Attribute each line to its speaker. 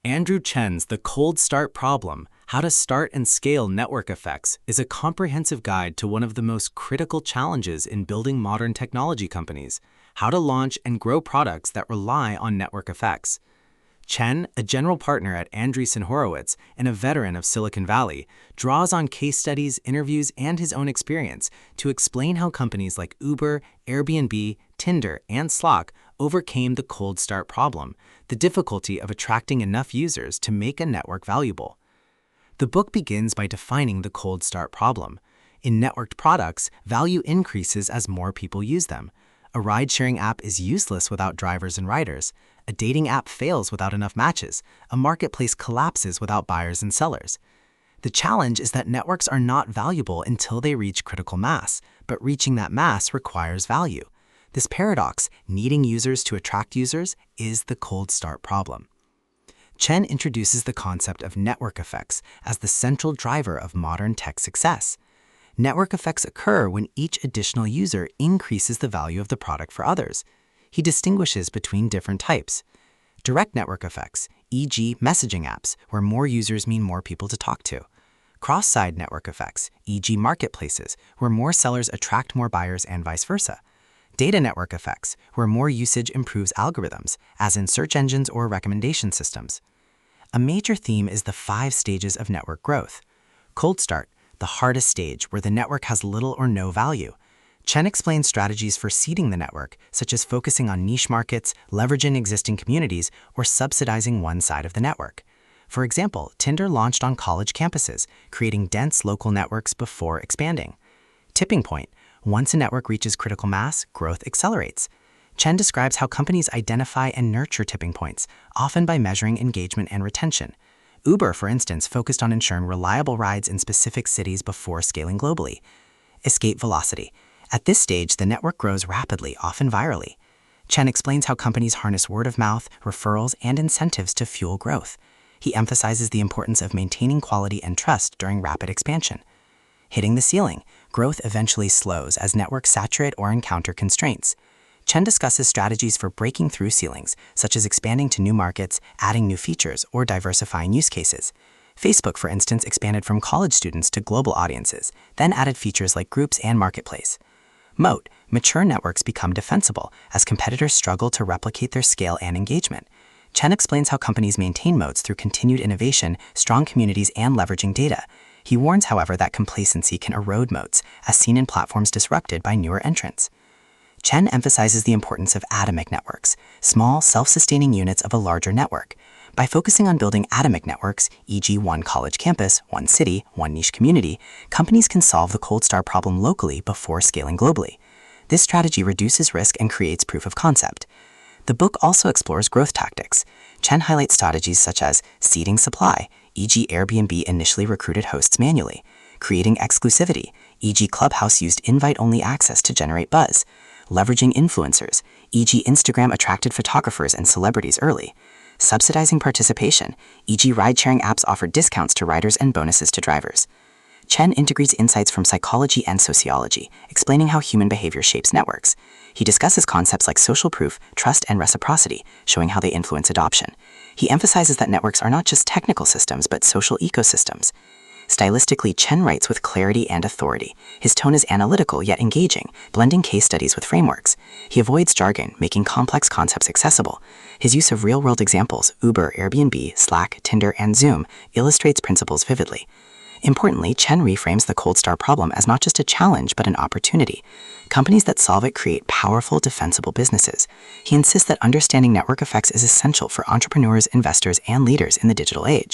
Speaker 1: Andrew Chen's The Cold Start Problem: How to Start and Scale Network Effects is a comprehensive guide to one of the most critical challenges in building modern technology companies: how to launch and grow products that rely on network effects. Chen, a general partner at Andreessen Horowitz and a veteran of Silicon Valley, draws on case studies, interviews, and his own experience to explain how companies like Uber, Airbnb, Tinder, and Slack overcame the cold start problem, the difficulty of attracting enough users to make a network valuable. The book begins by defining the cold start problem. In networked products, value increases as more people use them. A ride-sharing app is useless without drivers and riders. A dating app fails without enough matches. A marketplace collapses without buyers and sellers. The challenge is that networks are not valuable until they reach critical mass, but reaching that mass requires value. This paradox, needing users to attract users, is the cold start problem. Chen introduces the concept of network effects as the central driver of modern tech success. Network effects occur when each additional user increases the value of the product for others. He distinguishes between different types. Direct network effects, e.g. messaging apps, where more users mean more people to talk to. Cross-side network effects, e.g. marketplaces, where more sellers attract more buyers and vice versa. Data network effects, where more usage improves algorithms, as in search engines or recommendation systems. A major theme is the 5 stages of network growth. Cold start, the hardest stage where the network has little or no value. Chen explains strategies for seeding the network, such as focusing on niche markets, leveraging existing communities, or subsidizing one side of the network. For example, Tinder launched on college campuses, creating dense local networks before expanding. Tipping point: once a network reaches critical mass, growth accelerates. Chen describes how companies identify and nurture tipping points, often by measuring engagement and retention. Uber, for instance, focused on ensuring reliable rides in specific cities before scaling globally. Escape velocity: at this stage, the network grows rapidly, often virally. Chen explains how companies harness word of mouth, referrals, and incentives to fuel growth. He emphasizes the importance of maintaining quality and trust during rapid expansion. Hitting the ceiling: growth eventually slows as networks saturate or encounter constraints. Chen discusses strategies for breaking through ceilings, such as expanding to new markets, adding new features, or diversifying use cases. Facebook, for instance, expanded from college students to global audiences, then added features like groups and marketplace. Moat: mature networks become defensible as competitors struggle to replicate their scale and engagement. Chen explains how companies maintain moats through continued innovation, strong communities, and leveraging data. He warns, however, that complacency can erode moats, as seen in platforms disrupted by newer entrants. Chen emphasizes the importance of atomic networks, small, self-sustaining units of a larger network. By focusing on building atomic networks, e.g. one college campus, one city, one niche community, companies can solve the cold start problem locally before scaling globally. This strategy reduces risk and creates proof of concept. The book also explores growth tactics. Chen highlights strategies such as seeding supply, e.g. Airbnb initially recruited hosts manually; creating exclusivity, e.g. Clubhouse used invite-only access to generate buzz; leveraging influencers, e.g. Instagram attracted photographers and celebrities early; subsidizing participation, e.g. ride-sharing apps offered discounts to riders and bonuses to drivers. Chen integrates insights from psychology and sociology, explaining how human behavior shapes networks. He discusses concepts like social proof, trust, and reciprocity, showing how they influence adoption. He emphasizes that networks are not just technical systems, but social ecosystems. Stylistically, Chen writes with clarity and authority. His tone is analytical yet engaging, blending case studies with frameworks. He avoids jargon, making complex concepts accessible. His use of real-world examples, Uber, Airbnb, Slack, Tinder, and Zoom, illustrates principles vividly. Importantly, Chen reframes the cold start problem as not just a challenge, but an opportunity. Companies that solve it create powerful, defensible businesses. He insists that understanding network effects is essential for entrepreneurs, investors, and leaders in the digital age.